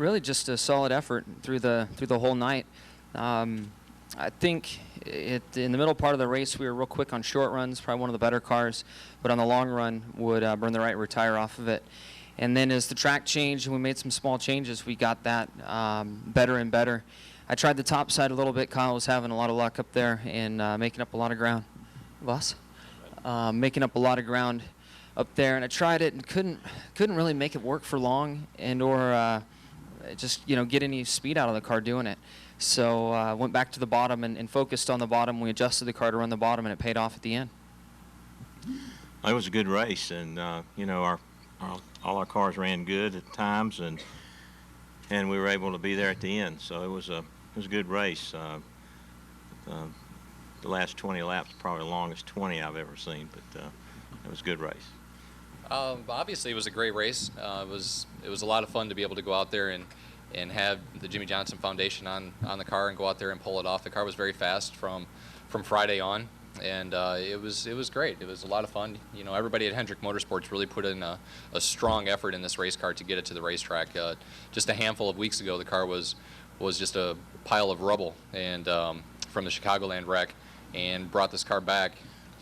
Really just a solid effort through the whole night. I think in the middle part of the race, we were real quick on short runs, probably one of the better cars, but on the long run would burn the right rear tire off of it. And then as the track changed and we made some small changes, we got that better and better. I tried the top side a little bit. Kyle was having a lot of luck up there and making up a lot of ground. Boss? Making up a lot of ground up there, and I tried it and couldn't really make it work for long or just get any speed out of the car doing it. So went back to the bottom and focused on the bottom. We adjusted the car to run the bottom, and it paid off at the end. It was a good race, and all our cars ran good at times, and we were able to be there at the end. So it was a good race. The last 20 laps probably the longest 20 I've ever seen, but it was a good race. Obviously, it was a great race. It was a lot of fun to be able to go out there and have the Jimmy Johnson Foundation on the car and go out there and pull it off. The car was very fast from Friday on, and it was great. It was a lot of fun. Everybody at Hendrick Motorsports really put in a strong effort in this race car to get it to the racetrack. Just a handful of weeks ago, the car was just a pile of rubble and from the Chicagoland wreck, and brought this car back,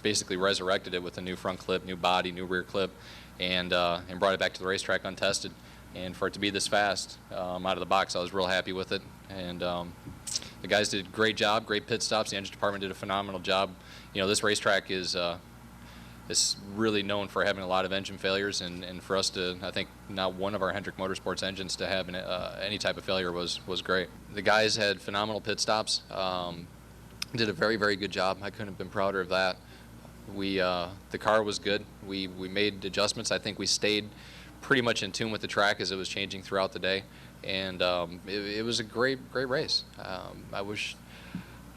basically resurrected it with a new front clip, new body, new rear clip, and brought it back to the racetrack untested. And for it to be this fast out of the box, I was real happy with it. And the guys did a great job, great pit stops. The engine department did a phenomenal job. This racetrack is really known for having a lot of engine failures, and for us to, I think, not one of our Hendrick Motorsports engines to have any type of failure was great. The guys had phenomenal pit stops. Did a very, very good job. I couldn't have been prouder of that. The car was good. We made adjustments. I think we stayed pretty much in tune with the track as it was changing throughout the day, and it was a great race. I wish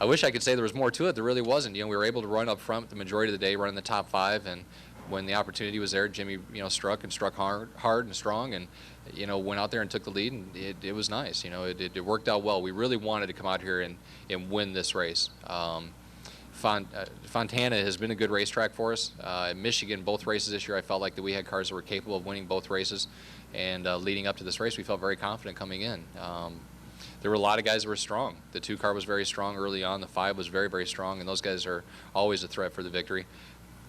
I could say there was more to it. There really wasn't. We were able to run up front the majority of the day, running the top 5, and when the opportunity was there, Jimmy struck hard and strong, and went out there and took the lead, and it was nice. It worked out well. We really wanted to come out here and win this race. Fontana has been a good racetrack for us. In Michigan, both races this year, I felt like that we had cars that were capable of winning both races, and leading up to this race, we felt very confident coming in. There were a lot of guys that were strong. The 2 car was very strong early on. The 5 was very, very strong, and those guys are always a threat for the victory.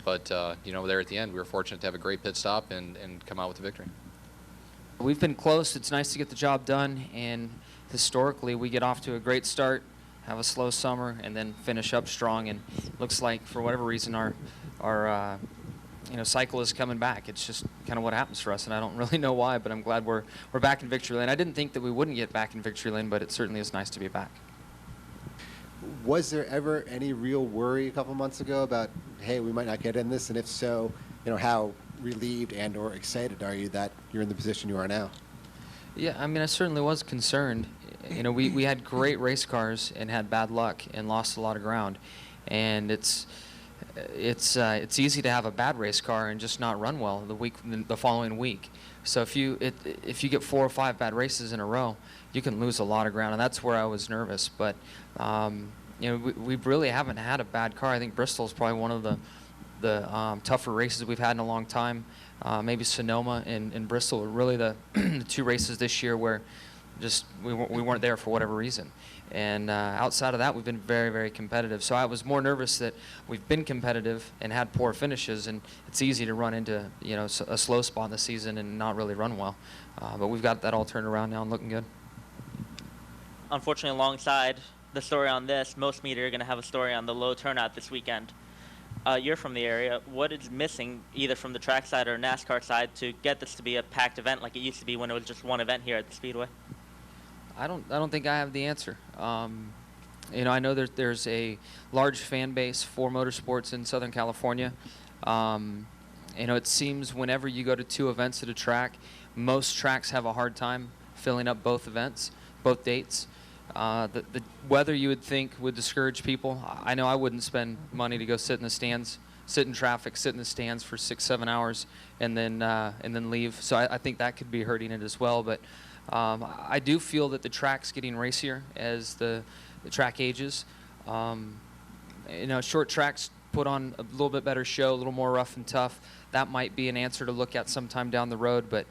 But there at the end, we were fortunate to have a great pit stop and come out with the victory. We've been close. It's nice to get the job done, and historically, we get off to a great start, have a slow summer, and then finish up strong. And it looks like, for whatever reason, our cycle is coming back. It's just kind of what happens for us, and I don't really know why, but I'm glad we're back in victory lane. I didn't think that we wouldn't get back in victory lane, but it certainly is nice to be back. Was there ever any real worry a couple months ago about, hey, we might not get in this? And if so, how relieved and or excited are you that you're in the position you are now? Yeah, I certainly was concerned. We had great race cars and had bad luck and lost a lot of ground, and it's easy to have a bad race car and just not run well the following week. So if you get 4 or 5 bad races in a row, you can lose a lot of ground, and that's where I was nervous. But we really haven't had a bad car. I think Bristol is probably one of the tougher races we've had in a long time. Maybe Sonoma and Bristol were really the 2 races this year where just we weren't there for whatever reason. And outside of that, we've been very, very competitive. So I was more nervous that we've been competitive and had poor finishes, and it's easy to run into a slow spot in the season and not really run well. But we've got that all turned around now and looking good. Unfortunately, alongside the story on this, most media are going to have a story on the low turnout this weekend. You're from the area. What is missing, either from the track side or NASCAR side, to get this to be a packed event like it used to be when it was just one event here at the Speedway? I don't think I have the answer. I know there's a large fan base for motorsports in Southern California. It seems whenever you go to 2 events at a track, most tracks have a hard time filling up both events, both dates. The weather, you would think, would discourage people. I know I wouldn't spend money to go sit in the stands, sit in traffic, sit in the stands for 6-7 hours, and then leave. So I think that could be hurting it as well. But I do feel that the track's getting racier as the track ages. Short tracks put on a little bit better show, a little more rough and tough. That might be an answer to look at sometime down the road. But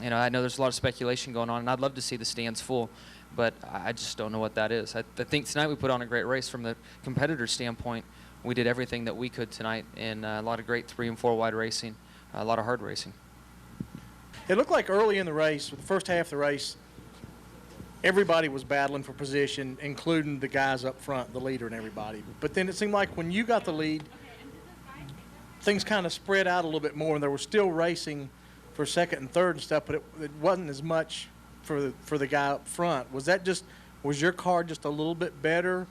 You know, I know there's a lot of speculation going on, and I'd love to see the stands full, but I just don't know what that is. I think tonight we put on a great race from the competitor standpoint. We did everything that we could tonight, and a lot of great 3 and 4 wide racing, a lot of hard racing. It looked like early in the race, the first half of the race, everybody was battling for position, including the guys up front, the leader and everybody. But then it seemed like when you got the lead, things kind of spread out a little bit more, and there was still racing for second and third and stuff, but it wasn't as much for the guy up front. Was your car just a little bit better,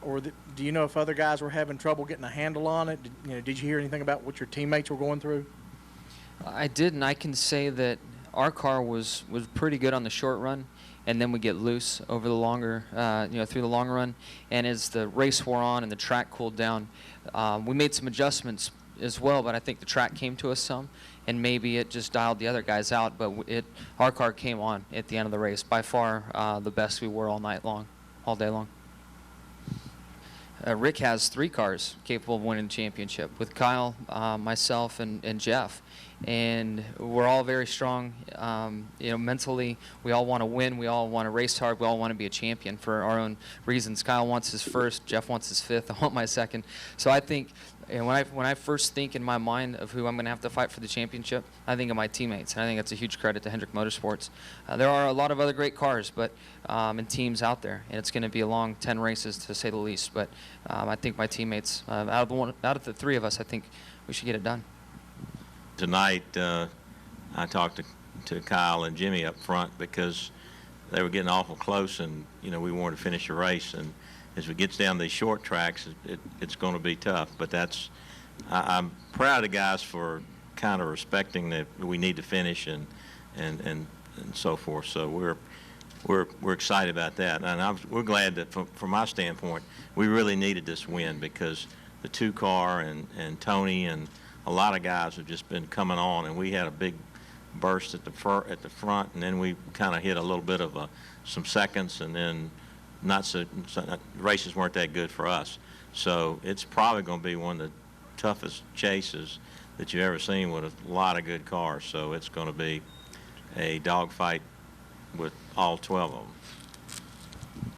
or do you know if other guys were having trouble getting a handle on it? Did you hear anything about what your teammates were going through? I did, and I can say that our car was pretty good on the short run, and then we get loose over the longer, through the long run. And as the race wore on and the track cooled down, we made some adjustments as well, but I think the track came to us some, and maybe it just dialed the other guys out, but our car came on at the end of the race. By far the best we were all night long, all day long. Rick has 3 cars capable of winning the championship with Kyle, myself, and Jeff. And we're all very strong. Mentally, we all want to win. We all want to race hard. We all want to be a champion for our own reasons. Kyle wants his first. Jeff wants his 5th. I want my 2nd. So I think when I first think in my mind of who I'm going to have to fight for the championship, I think of my teammates. And I think that's a huge credit to Hendrick Motorsports. There are a lot of other great cars and teams out there, and it's going to be a long 10 races to say the least. But I think my teammates, out of the 3 of us, I think we should get it done. Tonight, I talked to Kyle and Jimmy up front because they were getting awful close, and we wanted to finish the race. And as we get down these short tracks, it's going to be tough. But I'm proud of the guys for kind of respecting that we need to finish and so forth. So we're excited about that, and we're glad that from my standpoint, we really needed this win because the 2-car and Tony and a lot of guys have just been coming on, and we had a big burst at the front, and then we kind of hit a little bit of some seconds, and then races weren't that good for us. So it's probably going to be one of the toughest chases that you've ever seen with a lot of good cars. So it's going to be a dogfight with all 12 of them.